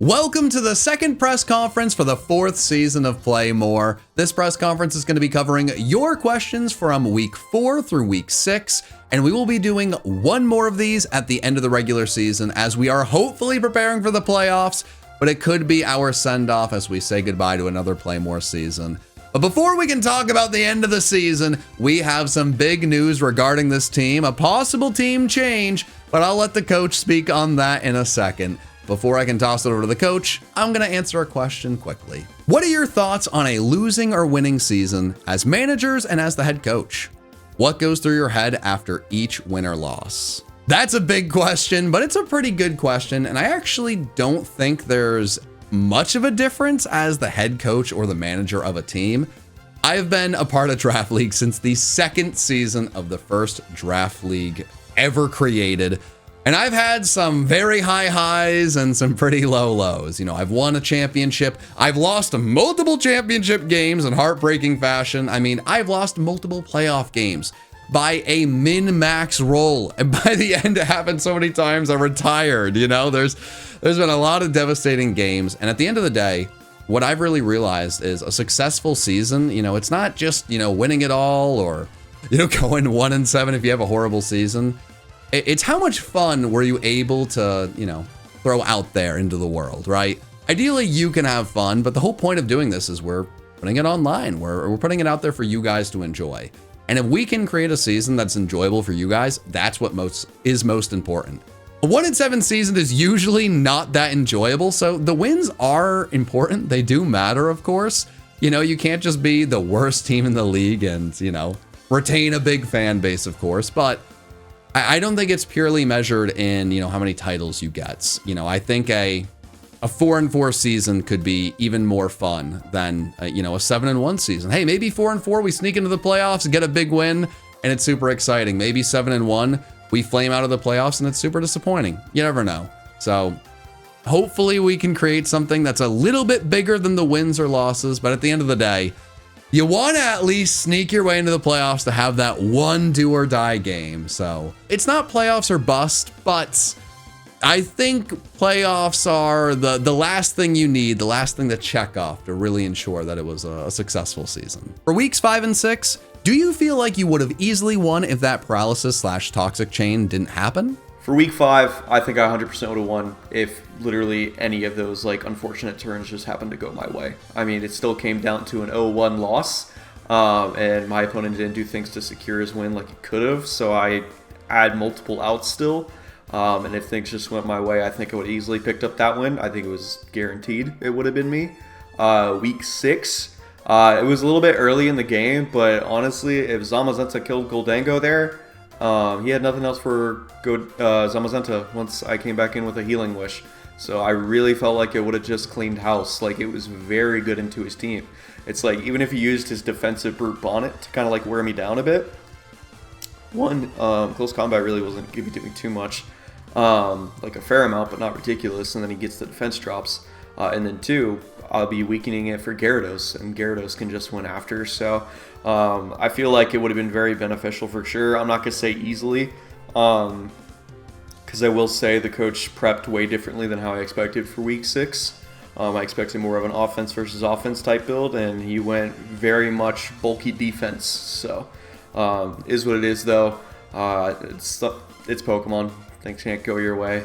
Welcome to the second press conference for the fourth season of Play More. This press conference is going to be covering your questions from week 4 through week 6, and we will be doing one more of these at the end of the regular season as we are hopefully preparing for the playoffs, but it could be our send-off as we say goodbye to another Play More season. But before we can talk about the end of the season, we have some big news regarding this team, a possible team change, but I'll let the coach speak on that in a second. Before I can toss it over to the coach, I'm going to answer a question quickly. What are your thoughts on a losing or winning season as managers and as the head coach? What goes through your head after each win or loss? That's a big question, but it's a pretty good question, and I actually don't think there's much of a difference as the head coach or the manager of a team. I've been a part of Draft League since the second season of the first Draft League ever created. And I've had some very high highs and some pretty low lows. You know, I've won a championship. I've lost multiple championship games in heartbreaking fashion. I mean, I've lost multiple playoff games by a min-max roll. And by the end, it happened so many times I retired. You know, there's been a lot of devastating games. And at the end of the day, what I've really realized is a successful season, you know, it's not just, you know, winning it all or, you know, going 1-7 if you have a horrible season. It's how much fun were you able to, you know, throw out there into the world, right? Ideally, you can have fun, but the whole point of doing this is we're putting it online. We're putting it out there for you guys to enjoy. And if we can create a season that's enjoyable for you guys, that's what is most important. A 1-7 season is usually not that enjoyable, so the wins are important. They do matter, of course. You know, you can't just be the worst team in the league and, you know, retain a big fan base, of course, but I don't think it's purely measured in, you know, how many titles you get. You know, I think a 4-4 season could be even more fun than, you know, a 7-1 season. Hey, maybe 4-4, we sneak into the playoffs and get a big win, and it's super exciting. Maybe 7-1, we flame out of the playoffs, and it's super disappointing. You never know. So hopefully we can create something that's a little bit bigger than the wins or losses, but at the end of the day, you want to at least sneak your way into the playoffs to have that one do or die game. So it's not playoffs or bust, but I think playoffs are the last thing you need, the last thing to check off to really ensure that it was a successful season. For weeks 5 and 6, do you feel like you would have easily won if that paralysis/toxic chain didn't happen? For week 5, I think I 100% would have won if literally any of those like unfortunate turns just happened to go my way. I mean, it still came down to an 0-1 loss, and my opponent didn't do things to secure his win like he could have, so I had multiple outs still, and if things just went my way, I think I would have easily picked up that win. I think it was guaranteed it would have been me. Week 6, it was a little bit early in the game, but honestly, if Zenta killed Goldango there, he had nothing else for Zenta once I came back in with a healing wish. So I really felt like it would have just cleaned house. Like, it was very good into his team. It's like, even if he used his defensive brute bonnet to kind of like wear me down a bit, one, close combat really wasn't going to be doing too much. Like a fair amount, but not ridiculous. And then he gets the defense drops. And then 2, I'll be weakening it for Gyarados, and Gyarados can just win after. So I feel like it would have been very beneficial for sure. I'm not going to say easily, because I will say the coach prepped way differently than how I expected for week 6. I expected more of an offense versus offense type build, and he went very much bulky defense. So is what it is, though. It's Pokemon. Things can't go your way.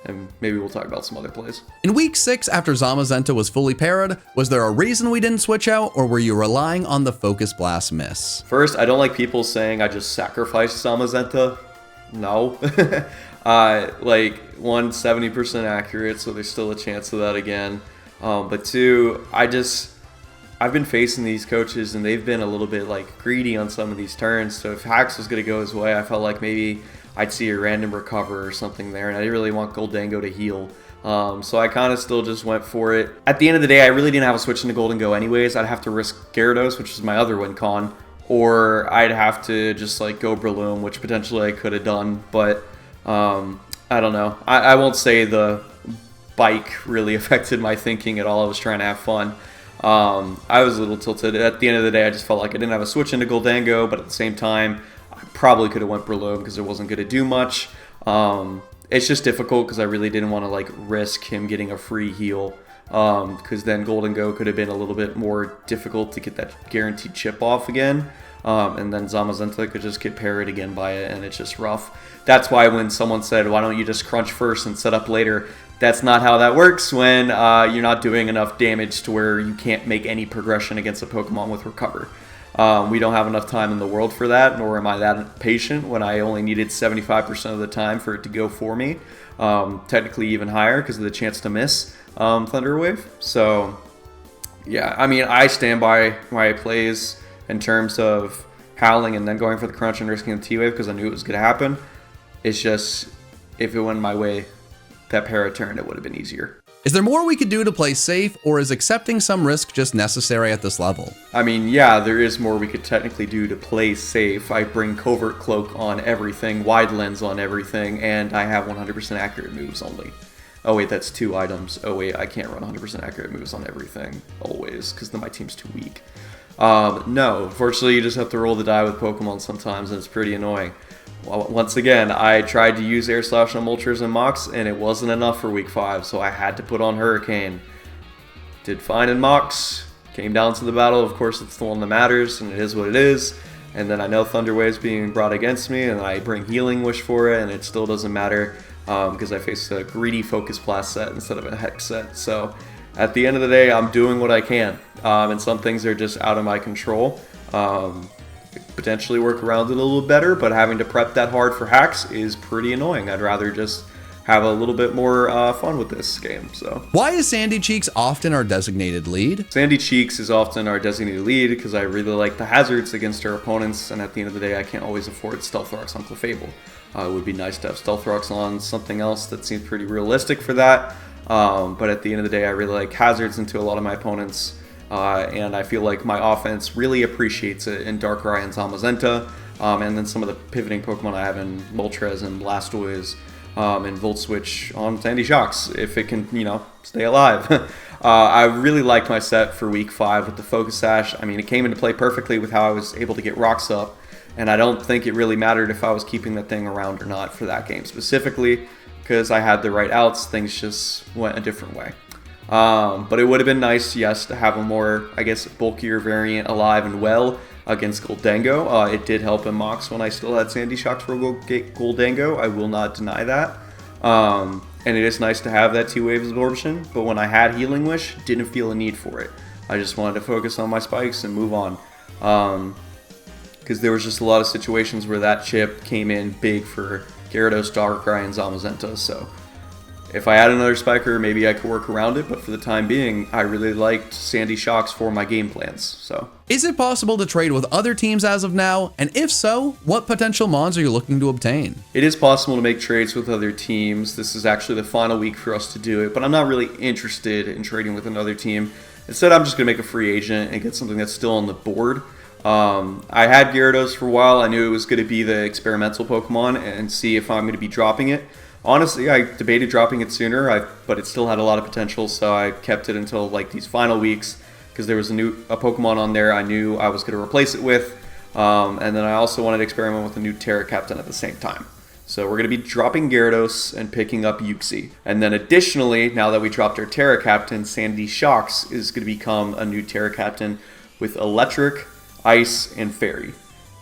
And maybe we'll talk about some other plays. In week 6, after Zenta was fully parried, was there a reason we didn't switch out, or were you relying on the Focus Blast miss? First, I don't like people saying I just sacrificed Zenta. No. Like, 1, 70% accurate, so there's still a chance of that again. But 2, I've been facing these coaches, and they've been a little bit like greedy on some of these turns. So if Hax was going to go his way, I felt like maybe I'd see a random recover or something there, and I didn't really want Goldango to heal. So I kind of still just went for it. At the end of the day, I really didn't have a switch into Goldango anyways. I'd have to risk Gyarados, which is my other win con, or I'd have to just like go Breloom, which potentially I could have done, but I don't know. I won't say the bike really affected my thinking at all. I was trying to have fun. I was a little tilted. At the end of the day, I just felt like I didn't have a switch into Goldango, but at the same time, I probably could have went Breloom because it wasn't going to do much. it's just difficult because I really didn't want to like risk him getting a free heal. Because then Golden Go could have been a little bit more difficult to get that guaranteed chip off again. And then Zenta could just get parried again by it, and it's just rough. That's why when someone said, why don't you just crunch first and set up later, that's not how that works when you're not doing enough damage to where you can't make any progression against a Pokemon with Recover. We don't have enough time in the world for that, nor am I that patient when I only needed 75% of the time for it to go for me. Technically even higher because of the chance to miss Thunder Wave. So, yeah, I mean, I stand by my plays in terms of howling and then going for the crunch and risking the T-Wave because I knew it was going to happen. It's just, if it went my way, that para turn, it would have been easier. Is there more we could do to play safe, or is accepting some risk just necessary at this level? I mean, yeah, there is more we could technically do to play safe. I bring Covert Cloak on everything, Wide Lens on everything, and I have 100% accurate moves only. Oh wait, that's 2 items. Oh wait, I can't run 100% accurate moves on everything, always, because then my team's too weak. No, unfortunately you just have to roll the die with Pokemon sometimes, and it's pretty annoying. Well, once again, I tried to use Air Slash on Moltres and Mox, and it wasn't enough for week 5, so I had to put on Hurricane. Did fine in Mox, came down to the battle, of course it's the one that matters, and it is what it is. And then I know Thunder Wave's being brought against me, and I bring Healing Wish for it, and it still doesn't matter, because I faced a greedy Focus Blast set instead of a Hex set. So at the end of the day, I'm doing what I can, and some things are just out of my control. Potentially work around it a little better, but having to prep that hard for hacks is pretty annoying. I'd rather just have a little bit more fun with this game. So why is Sandy Cheeks often our designated lead? Sandy Cheeks is often our designated lead because I really like the hazards against our opponents, and at the end of the day I can't always afford Stealth Rocks on Clefable. It would be nice to have Stealth Rocks on something else that seems pretty realistic for that, but at the end of the day I really like hazards into a lot of my opponents. And I feel like my offense really appreciates it in Darkrai and Zamazenta, and then some of the pivoting Pokemon I have in Moltres and Blastoise, and Volt Switch on Sandy Shocks, if it can, you know, stay alive. I really liked my set for week 5 with the Focus Sash. I mean, it came into play perfectly with how I was able to get rocks up, and I don't think it really mattered if I was keeping the thing around or not for that game specifically, because I had the right outs, things just went a different way. But it would have been nice, yes, to have a more, I guess, bulkier variant alive and well against Goldango. It did help in Mox when I still had Sandy Shocks for Goldango. I will not deny that. And it is nice to have that T-Wave absorption, but when I had Healing Wish, didn't feel a need for it. I just wanted to focus on my spikes and move on. Because there was just a lot of situations where that chip came in big for Gyarados, Darkrai, and Zamazenta, so if I had another spiker, maybe I could work around it, but for the time being, I really liked Sandy Shocks for my game plans, so. Is it possible to trade with other teams as of now? And if so, what potential mons are you looking to obtain? It is possible to make trades with other teams. This is actually the final week for us to do it, but I'm not really interested in trading with another team. Instead, I'm just going to make a free agent and get something that's still on the board. I had Gyarados for a while. I knew it was going to be the experimental Pokemon and see if I'm going to be dropping it. Honestly, I debated dropping it sooner, but it still had a lot of potential, so I kept it until like these final weeks because there was a Pokemon on there I knew I was going to replace it with, and then I also wanted to experiment with a new Terra Captain at the same time. So we're going to be dropping Gyarados and picking up Uxie. And then additionally, now that we dropped our Terra Captain, Sandy Shocks is going to become a new Terra Captain with Electric, Ice, and Fairy.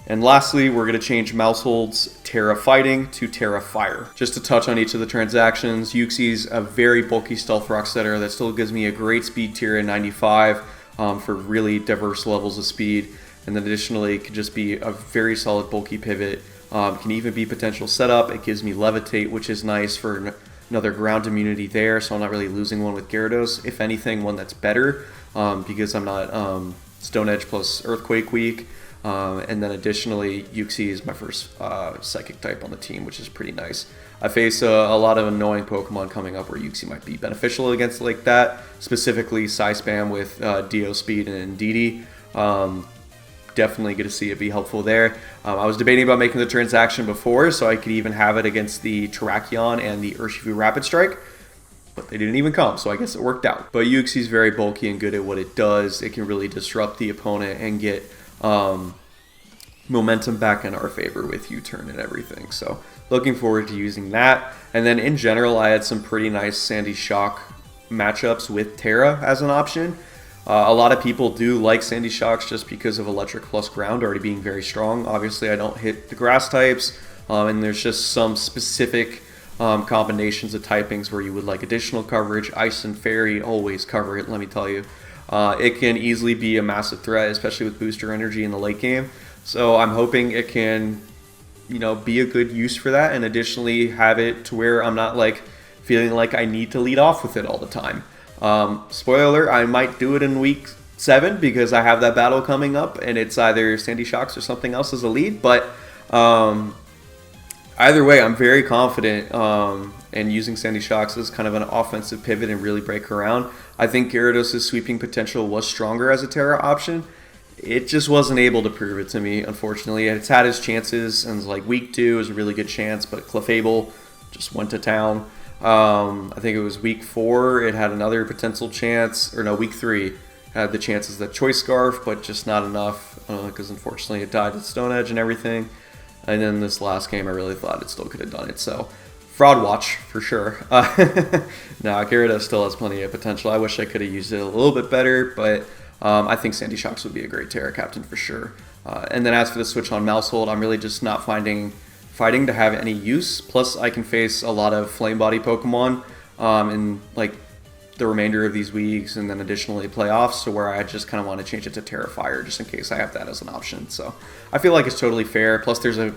And lastly, we're going to change Mousehold's Terra Fighting to Terra Fire. Just to touch on each of the transactions, Uxie's a very bulky Stealth Rock setter that still gives me a great speed tier in 95 for really diverse levels of speed. And then additionally, it could just be a very solid bulky pivot. Can even be potential setup. It gives me Levitate, which is nice for another ground immunity there, so I'm not really losing one with Gyarados. If anything, one that's better because I'm not Stone Edge plus Earthquake weak. And then additionally, Uxie is my first Psychic type on the team, which is pretty nice. I face a lot of annoying Pokemon coming up where Uxie might be beneficial against like that, specifically Psy-Spam with Dio Speed and Indeedee. Definitely get to see it be helpful there. I was debating about making the transaction before, so I could even have it against the Terrakion and the Urshifu Rapid Strike, but they didn't even come, so I guess it worked out. But Uxie's very bulky and good at what it does. It can really disrupt the opponent and get momentum back in our favor with U-turn and everything. So looking forward to using that. And then in general, I had some pretty nice Sandy Shock matchups with Terra as an option. A lot of people do like Sandy Shocks just because of Electric plus Ground already being very strong. Obviously, I don't hit the grass types, and there's just some specific combinations of typings where you would like additional coverage. Ice and Fairy always cover it, let me tell you. It can easily be a massive threat, especially with booster energy in the late game. So I'm hoping it can, be a good use for that, and additionally have it to where I'm not like feeling like I need to lead off with it all the time. Spoiler alert, I might do it in week 7 because I have that battle coming up, and it's either Sandy Shocks or something else as a lead. But either way, I'm very confident in using Sandy Shocks as kind of an offensive pivot and really break around. I think Gyarados' sweeping potential was stronger as a Terra option. It just wasn't able to prove it to me, unfortunately. It's had its chances, and like week 2 is a really good chance, but Clefable just went to town. I think it was week 4, it had another potential chance, or no, week 3 had the chances that Choice Scarf, but just not enough, because unfortunately it died at Stone Edge and everything. And then this last game, I really thought it still could have done it, so fraud watch for sure. No, Gyarados still has plenty of potential. I wish I could have used it a little bit better, but I think Sandy Shocks would be a great Terra captain for sure. And then as for the switch on Mousehold, I'm really just not finding fighting to have any use. Plus, I can face a lot of Flame Body Pokemon in like the remainder of these weeks, and then additionally playoffs, to where I just kind of want to change it to Terra Fire just in case I have that as an option. So I feel like it's totally fair. Plus, there's a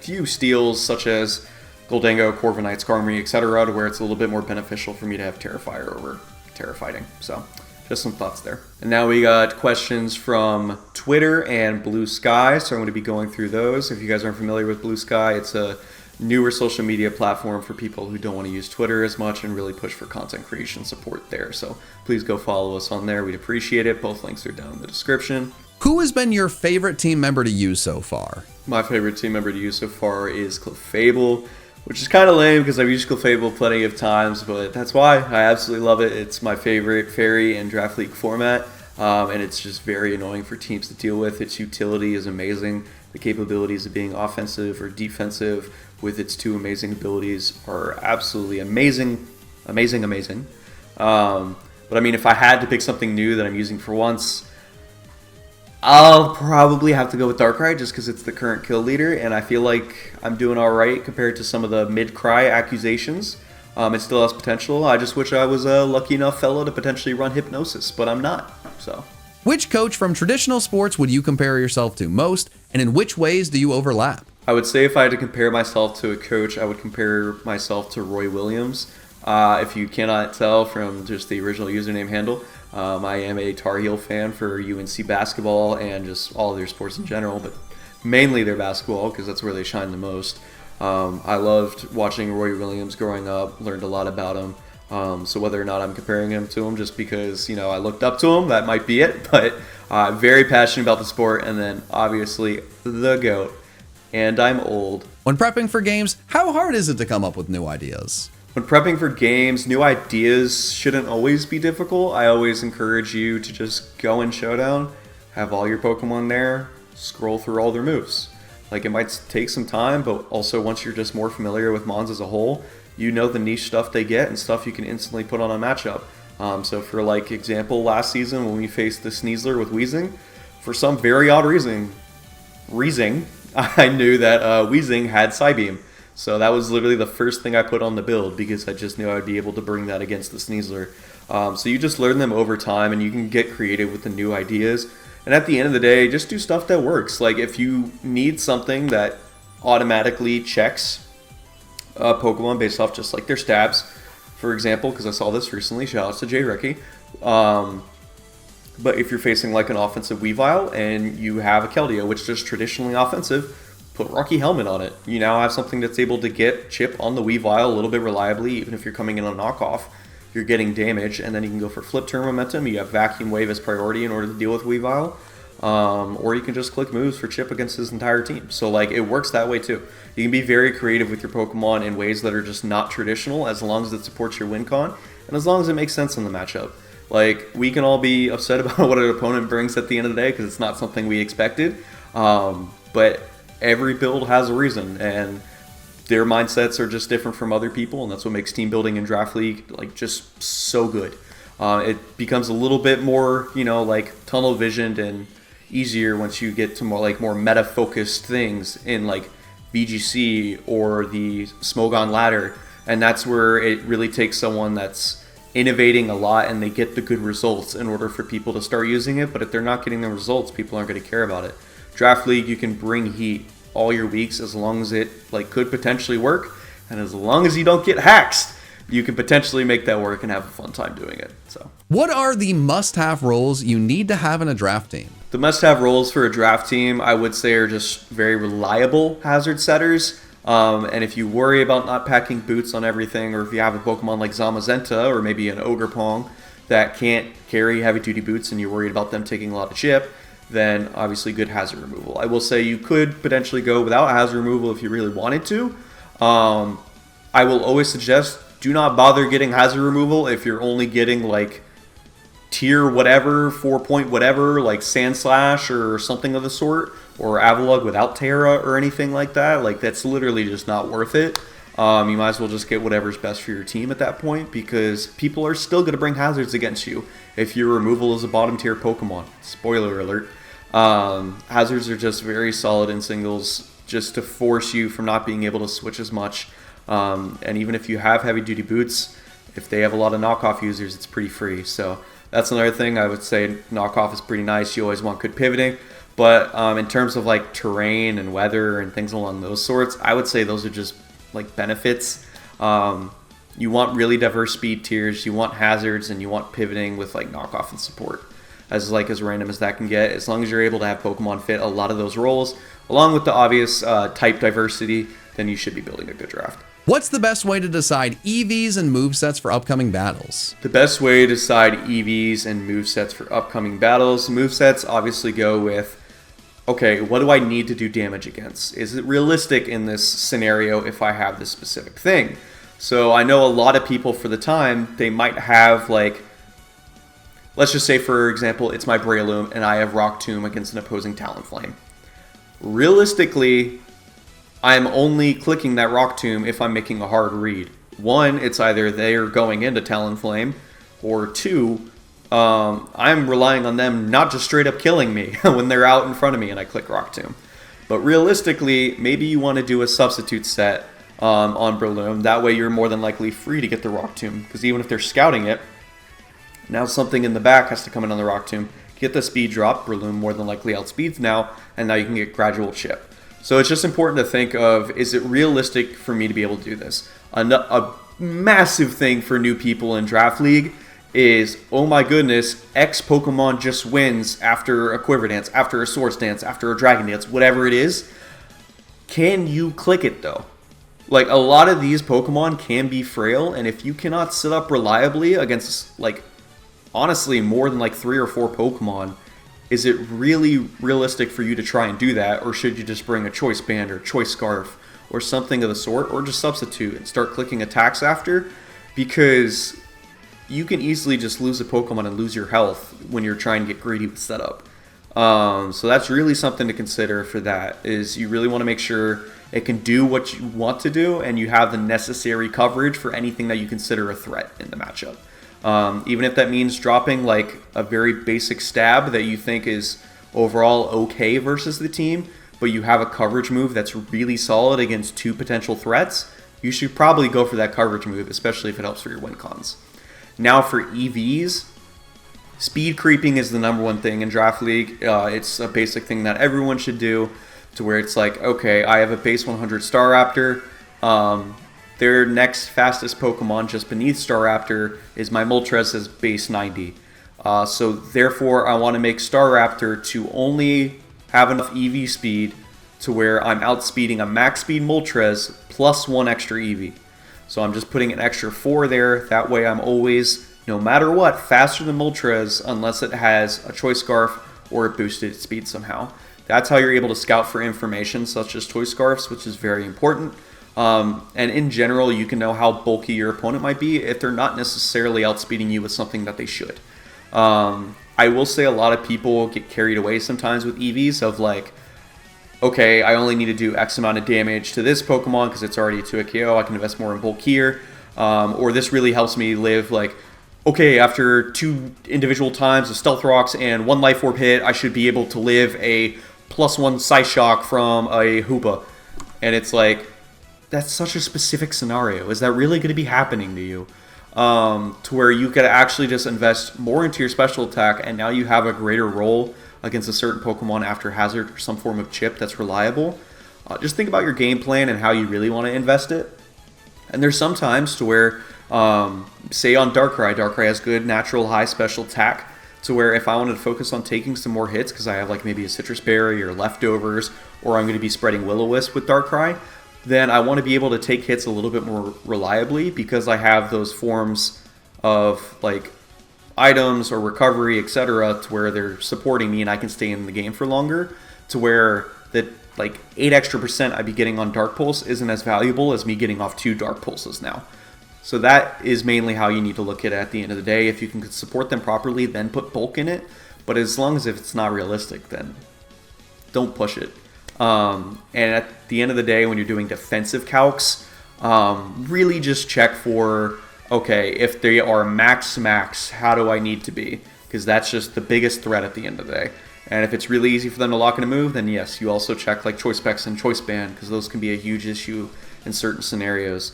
few steals such as Goldango, Corviknight, Skarmory, etc., to where it's a little bit more beneficial for me to have Terra Fire over Terra Fighting. So just some thoughts there. And now we got questions from Twitter and Blue Sky, so I'm going to be going through those. If you guys aren't familiar with Blue Sky, it's a newer social media platform for people who don't want to use Twitter as much and really push for content creation support there. So please go follow us on there. We'd appreciate it. Both links are down in the description. Who has been your favorite team member to use so far? My favorite team member to use so far is Clefable, which is kind of lame because I've used Clefable plenty of times, but that's why. I absolutely love it. It's my favorite Fairy and Draft League format, and it's just very annoying for teams to deal with. Its utility is amazing. The capabilities of being offensive or defensive with its 2 amazing abilities are absolutely amazing. But I mean, if I had to pick something new that I'm using for once, I'll probably have to go with Darkrai just because it's the current kill leader, and I feel like I'm doing alright compared to some of the mid-cry accusations. It still has potential. I just wish I was a lucky enough fellow to potentially run Hypnosis, but I'm not, so. Which coach from traditional sports would you compare yourself to most, and in which ways do you overlap? I would say if I had to compare myself to a coach, I would compare myself to Roy Williams. If you cannot tell from just the original username handle, I am a Tar Heel fan for UNC basketball and just all of their sports in general, but mainly their basketball because that's where they shine the most. I loved watching Roy Williams growing up, learned a lot about him. So whether or not I'm comparing him to him just because, I looked up to him, that might be it. But very passionate about the sport, and then obviously the GOAT. And I'm old. When prepping for games, how hard is it to come up with new ideas? When prepping for games, new ideas shouldn't always be difficult. I always encourage you to just go in Showdown, have all your Pokemon there, scroll through all their moves. Like, it might take some time, but also once you're just more familiar with Mons as a whole, you know the niche stuff they get and stuff you can instantly put on a matchup. So for like example, last season when we faced the Sneasler with Weezing, for some very odd reason, I knew that Weezing had Psybeam. So that was literally the first thing I put on the build because I just knew I would be able to bring that against the Sneasler. So you just learn them over time and you can get creative with the new ideas. And at the end of the day, just do stuff that works. Like if you need something that automatically checks Pokemon based off just like their stabs, for example, because I saw this recently, shout out to Jay Ricky. But if you're facing like an offensive Weavile and you have a Keldeo, which is traditionally offensive, put Rocky Helmet on it. You now have something that's able to get Chip on the Weavile a little bit reliably, even if you're coming in on knockoff. You're getting damage, and then you can go for Flip Turn Momentum. You have Vacuum Wave as priority in order to deal with Weavile. Or you can just click moves for Chip against his entire team. So like it works that way too. You can be very creative with your Pokemon in ways that are just not traditional as long as it supports your win con, and as long as it makes sense in the matchup. Like, we can all be upset about what an opponent brings at the end of the day because it's not something we expected. but every build has a reason, and their mindsets are just different from other people, and that's what makes team building in Draft League like just so good. It becomes a little bit more, like tunnel visioned and easier once you get to more meta focused things in like VGC or the Smogon ladder, and that's where it really takes someone that's innovating a lot and they get the good results in order for people to start using it. But if they're not getting the results, people aren't going to care about it. Draft League, you can bring heat all your weeks as long as it could potentially work, and as long as you don't get hacked, you can potentially make that work and have a fun time doing it. So, what are the must-have roles you need to have in a draft team? The must-have roles for a draft team, I would say, are just very reliable hazard setters. And if you worry about not packing boots on everything, or if you have a Pokemon like Zenta or maybe an Ogre Pong that can't carry heavy-duty boots and you're worried about them taking a lot of chip, then obviously good hazard removal. I will say you could potentially go without hazard removal if you really wanted to. I will always suggest do not bother getting hazard removal if you're only getting like tier whatever, 4 point whatever, like Sand Slash or something of the sort, or Avalugg without Terra or anything like that. Like, that's literally just not worth it. You might as well just get whatever's best for your team at that point, because people are still going to bring hazards against you if your removal is a bottom tier Pokemon. Spoiler alert. Hazards are just very solid in singles, just to force you from not being able to switch as much. And even if you have heavy duty boots, if they have a lot of knockoff users, it's pretty free. So that's another thing. I would say knockoff is pretty nice. You always want good pivoting. But in terms of like terrain and weather and things along those sorts, I would say those are just like benefits. You want really diverse speed tiers, you want hazards, and you want pivoting with like knockoff and support. As random as that can get, as long as you're able to have Pokemon fit a lot of those roles, along with the obvious type diversity, then you should be building a good draft. What's the best way to decide EVs and movesets for upcoming battles? The best way to decide EVs and movesets for upcoming battles, movesets obviously go with, okay, what do I need to do damage against? Is it realistic in this scenario if I have this specific thing? So I know a lot of people for the time, they might have like, let's just say for example, it's my Breloom and I have Rock Tomb against an opposing Talonflame. Realistically, I'm only clicking that Rock Tomb if I'm making a hard read. One, it's either they're going into Talonflame, or two, I'm relying on them not just straight up killing me when they're out in front of me and I click Rock Tomb. But realistically, maybe you want to do a substitute set on Breloom. That way you're more than likely free to get the Rock Tomb, because even if they're scouting it, now something in the back has to come in on the Rock Tomb, get the speed drop. Breloom more than likely outspeeds now, and now you can get gradual chip. So it's just important to think of, is it realistic for me to be able to do this? A massive thing for new people in Draft League is, oh my goodness, X Pokemon just wins after a Quiver Dance, after a Swords Dance, after a Dragon Dance, whatever it is. Can you click it though? Like, a lot of these Pokemon can be frail, and if you cannot sit up reliably against, like, honestly, more than like 3 or 4 Pokemon, is it really realistic for you to try and do that, or should you just bring a Choice Band or Choice Scarf or something of the sort, or just substitute and start clicking attacks after? Because you can easily just lose a Pokemon and lose your health when you're trying to get greedy with setup. So that's really something to consider for that, is you really want to make sure it can do what you want to do and you have the necessary coverage for anything that you consider a threat in the matchup. Even if that means dropping like a very basic stab that you think is overall okay versus the team, but you have a coverage move that's really solid against 2 potential threats, you should probably go for that coverage move, especially if it helps for your win cons. Now for EVs, speed creeping is the #1 thing in Draft League. It's a basic thing that everyone should do, to where it's like, okay, I have a base 100 Staraptor. Their next fastest Pokemon just beneath Staraptor is my Moltres base 90. So therefore, I want to make Staraptor to only have enough EV speed to where I'm outspeeding a max speed Moltres plus 1 extra EV. So I'm just putting an extra 4 there. That way I'm always, no matter what, faster than Moltres unless it has a Choice Scarf or it boosted its speed somehow. That's how you're able to scout for information such as Choice Scarfs, which is very important. And in general, you can know how bulky your opponent might be if they're not necessarily outspeeding you with something that they should. I will say a lot of people get carried away sometimes with EVs of like, okay, I only need to do X amount of damage to this Pokemon because it's already to a KO. I can invest more in bulk here. Or this really helps me live like, okay, after 2 individual times of Stealth Rocks and 1 Life Orb hit, I should be able to live a +1 Psyshock from a Hoopa. And it's like, that's such a specific scenario. Is that really going to be happening to you? To where you could actually just invest more into your special attack, and now you have a greater role against a certain Pokemon after Hazard or some form of chip that's reliable. Just think about your game plan and how you really want to invest it. And there's some times to where, say on Darkrai has good natural high special attack, to where if I wanted to focus on taking some more hits because I have like maybe a Citrus Berry or leftovers, or I'm going to be spreading Will-O-Wisp with Darkrai, then I want to be able to take hits a little bit more reliably because I have those forms of like items or recovery, etc., to where they're supporting me and I can stay in the game for longer, to where that like 8 extra % I'd be getting on Dark Pulse isn't as valuable as me getting off 2 Dark Pulses now. So that is mainly how you need to look at it at the end of the day. If you can support them properly, then put bulk in it. But as long as if it's not realistic, then don't push it. And at the end of the day, when you're doing defensive calcs, really just check for, okay, if they are max, how do I need to be? Because that's just the biggest threat at the end of the day. And if it's really easy for them to lock in a move, then yes, you also check like Choice Specs and Choice Band, because those can be a huge issue in certain scenarios.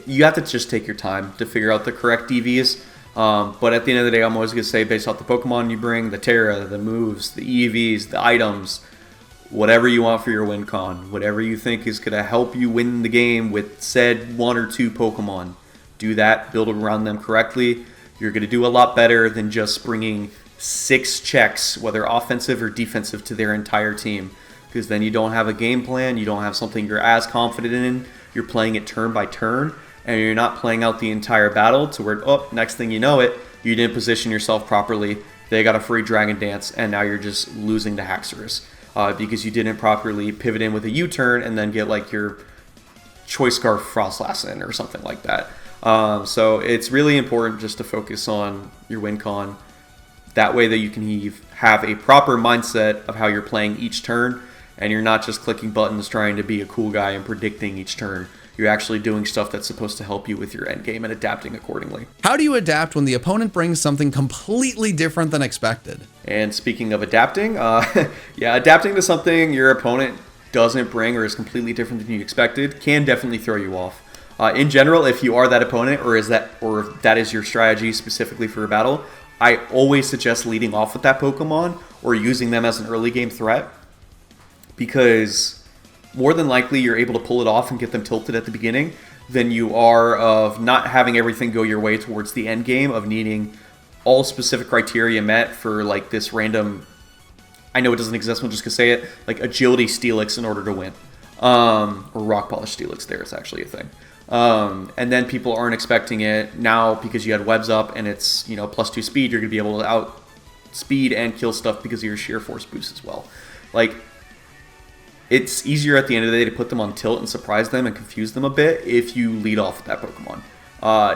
You have to just take your time to figure out the correct DVs. But at the end of the day, I'm always going to say, based off the Pokemon you bring, the Terra, the moves, the EVs, the items, whatever you want for your win con, whatever you think is going to help you win the game with said 1 or 2 Pokemon, do that, build around them correctly. You're going to do a lot better than just bringing 6 checks, whether offensive or defensive, to their entire team. Because then you don't have a game plan, you don't have something you're as confident in, you're playing it turn by turn, and you're not playing out the entire battle to where, oh, next thing you know it, you didn't position yourself properly, they got a free Dragon Dance, and now you're just losing to Haxorus. Because you didn't properly pivot in with a U-turn and then get like your Choice Scarf Frostlass in or something like that. So it's really important just to focus on your win con. That way that you can have a proper mindset of how you're playing each turn, and you're not just clicking buttons trying to be a cool guy and predicting each turn. You're actually doing stuff that's supposed to help you with your end game and adapting accordingly. How do you adapt when the opponent brings something completely different than expected? And speaking of adapting, yeah, adapting to something your opponent doesn't bring or is completely different than you expected can definitely throw you off. In general, if you are that opponent, or if that is your strategy specifically for a battle, I always suggest leading off with that Pokemon or using them as an early game threat, because more than likely you're able to pull it off and get them tilted at the beginning than you are of not having everything go your way towards the end game, of needing all specific criteria met for like this random, I know it doesn't exist, I'm just gonna say it, like Agility Steelix in order to win. Or Rock Polish Steelix, there, it's actually a thing. And then people aren't expecting it. Now, because you had webs up and it's, you know, +2 speed, you're gonna be able to outspeed and kill stuff because of your sheer force boost as well. Like, it's easier at the end of the day to put them on tilt and surprise them and confuse them a bit if you lead off with that Pokemon.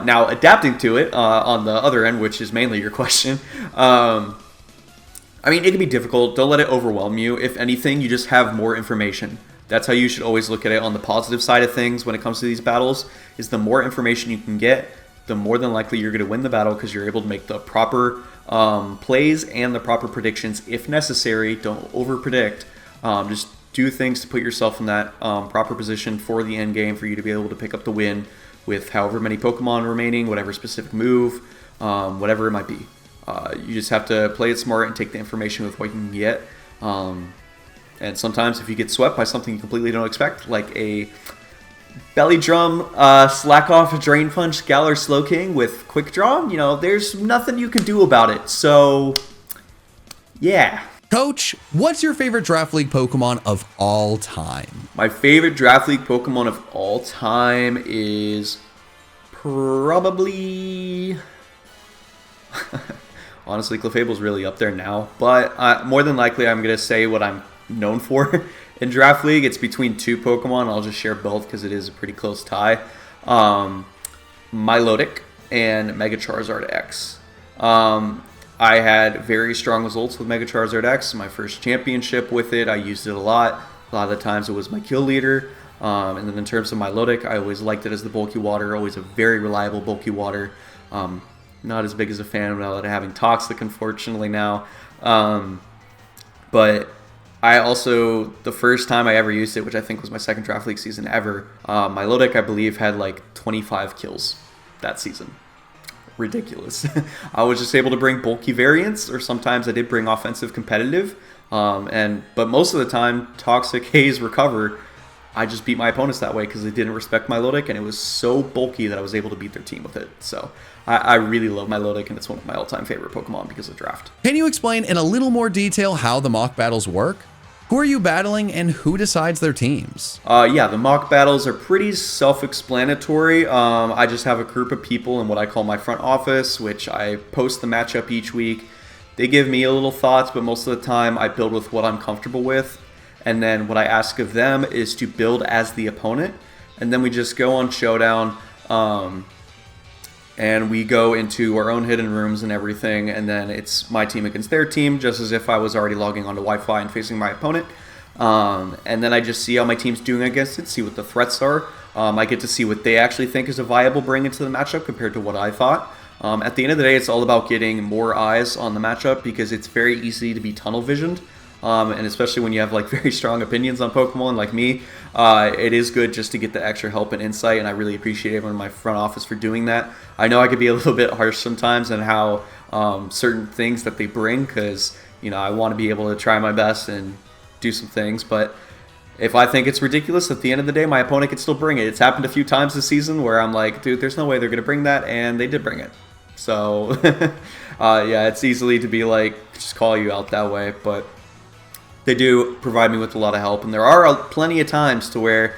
Now, adapting to it on the other end, which is mainly your question, I mean, it can be difficult. Don't let it overwhelm you. If anything, you just have more information. That's how you should always look at it on the positive side of things when it comes to these battles, is the more information you can get, the more than likely you're going to win the battle, because you're able to make the proper plays and the proper predictions if necessary. Don't over-predict. Just do things to put yourself in that proper position for the end game for you to be able to pick up the win with however many Pokemon remaining, whatever specific move, whatever it might be. You just have to play it smart and take the information with what you can get. And sometimes if you get swept by something you completely don't expect, like a Belly Drum, Slack Off, Drain Punch, Galar Slowking with Quick Draw, you know, there's nothing you can do about it. So, yeah. Coach, what's your favorite Draft League Pokemon of all time? My favorite Draft League Pokemon of all time is probably... Honestly, Clefable's really up there now. But more than likely, I'm going to say what I'm known for in Draft League. It's between 2 Pokemon. I'll just share both because it is a pretty close tie. Milotic and Mega Charizard X. I had very strong results with Mega Charizard X. My first championship with it, I used it a lot. A lot of the times it was my kill leader. And then in terms of my Milotic, I always liked it as the bulky water, always a very reliable bulky water. Not as big as a fan about it having Toxic, unfortunately, now. But I also, the first time I ever used it, which I think was my second Draft League season ever, my Milotic, I believe, had like 25 kills that season. Ridiculous. I was just able to bring bulky variants, or sometimes I did bring offensive competitive. But most of the time, Toxic, Haze, Recover, I just beat my opponents that way because they didn't respect my Milotic, and it was so bulky that I was able to beat their team with it. So I really love my Milotic, and it's one of my all-time favorite Pokemon because of Draft. Can you explain in a little more detail how the mock battles work? Who are you battling and who decides their teams? Yeah, the mock battles are pretty self-explanatory. I just have a group of people in what I call my front office, which I post the matchup each week. They give me a little thoughts, but most of the time I build with what I'm comfortable with. And then what I ask of them is to build as the opponent. And then we just go on Showdown, and we go into our own hidden rooms and everything. And then it's my team against their team, just as if I was already logging onto Wi-Fi and facing my opponent. And then I just see how my team's doing against it, see what the threats are. I get to see what they actually think is a viable bring into the matchup compared to what I thought. At the end of the day, it's all about getting more eyes on the matchup because it's very easy to be tunnel visioned. And especially when you have like very strong opinions on Pokemon like me, it is good just to get the extra help and insight, and I really appreciate everyone in my front office for doing that. I know I could be a little bit harsh sometimes on how certain things that they bring, because I want to be able to try my best and do some things, but if I think it's ridiculous, at the end of the day, my opponent can still bring it. It's happened a few times this season where I'm like, dude, there's no way they're going to bring that, and they did bring it. So, yeah, it's easily to be like, just call you out that way, but they do provide me with a lot of help, and there are plenty of times to where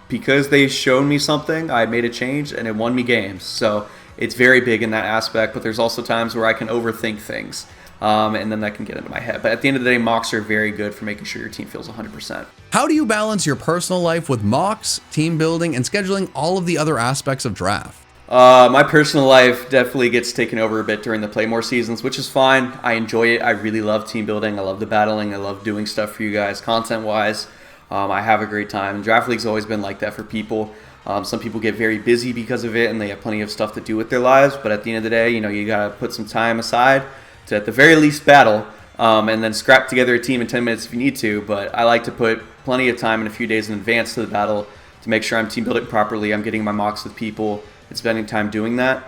because they showed me something, I made a change and it won me games. So it's very big in that aspect, but there's also times where I can overthink things, and then that can get into my head. But at the end of the day, mocks are very good for making sure your team feels 100%. How do you balance your personal life with mocks, team building, and scheduling all of the other aspects of draft? My personal life definitely gets taken over a bit during the Playmore seasons, which is fine. I enjoy it. I really love team building. I love the battling. I love doing stuff for you guys content-wise. I have a great time. Draft League's always been like that for people. Some people get very busy because of it, and they have plenty of stuff to do with their lives. But at the end of the day, you got to put some time aside to, at the very least, battle, and then scrap together a team in 10 minutes if you need to. But I like to put plenty of time in a few days in advance to the battle to make sure I'm team building properly. I'm getting my mocks with people and spending time doing that.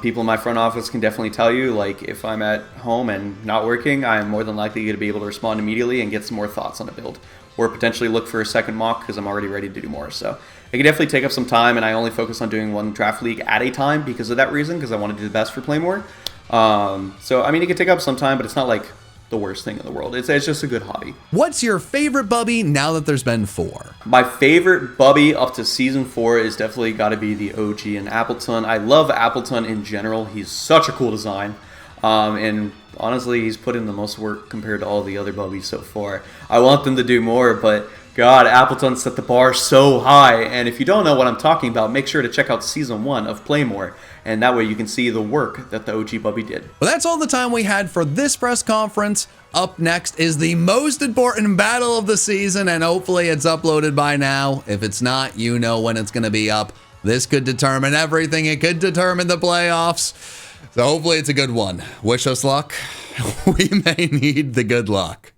People in my front office can definitely tell you, like, if I'm at home and not working, I'm more than likely going to be able to respond immediately and get some more thoughts on a build, or potentially look for a second mock because I'm already ready to do more. So it can definitely take up some time, and I only focus on doing one draft league at a time because of that reason, because I want to do the best for Playmore. So, I mean, it can take up some time, but it's not like the worst thing in the world. It's just a good hobby. What's your favorite Bubby now that there's been 4? My favorite Bubby up to Season 4 is definitely got to be the OG and Appleton. I love Appleton in general. He's such a cool design. And honestly, he's put in the most work compared to all the other Bubbies so far. I want them to do more, but God, Appleton set the bar so high. And if you don't know what I'm talking about, make sure to check out Season 1 of Playmore. And that way you can see the work that the OG Bubby did. Well, that's all the time we had for this press conference. Up next is the most important battle of the season, and hopefully it's uploaded by now. If it's not, you know when it's going to be up. This could determine everything. It could determine the playoffs. So hopefully it's a good one. Wish us luck. We may need the good luck.